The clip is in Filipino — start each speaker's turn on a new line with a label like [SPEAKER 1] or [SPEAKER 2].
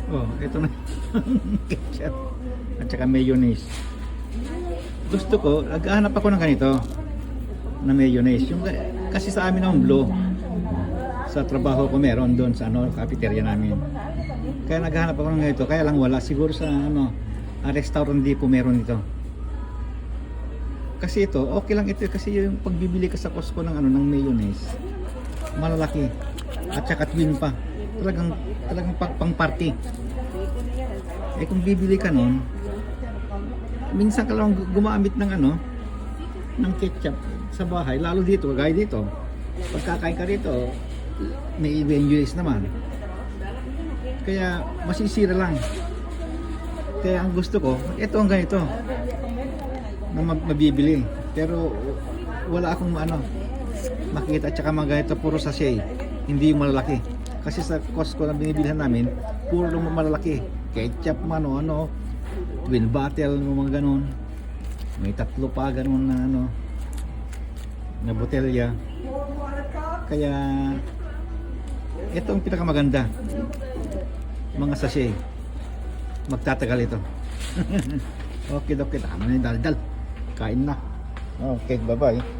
[SPEAKER 1] Oh, ito na. Ketchup. At saka mayonnaise. Gusto ko, naghahanap ako ng ganito na mayonnaise. Yung, kasi sa amin ang blue. Sa trabaho ko meron doon sa ano, cafeteria namin. Kaya naghahanap ako ng ganito. Kaya lang wala. Siguro sa ano, restaurant depot meron ito. Kasi ito, okay lang ito. Kasi yung pagbibili ka sa Costco ng ano, ng mayonnaise, malalaki. At saka twin pa. Talagang pang party. Eh kung bibili ka nun, minsan ka lang gumamit ng ano, ng ketchup sa bahay, lalo dito, gaya dito. Pagkakain ka dito, may mayonnaise naman. Kaya masisira lang. Kaya ang gusto ko, ito ang ganito na mabibili. Pero wala akong ano, makita at saka mga ganito, puro sachet, hindi yung malalaki. Kasi sa Costco na binibilhan namin, puro malalaki. Ketchup man o ano, twin bottle, mga ganun. May tatlo pa ganun na ano, na botelya. Kaya ito ang pinakamaganda. Mga sachet. Magtatagal ito. Okay, tama na yung daldal. Kain na. Okay, bye-bye.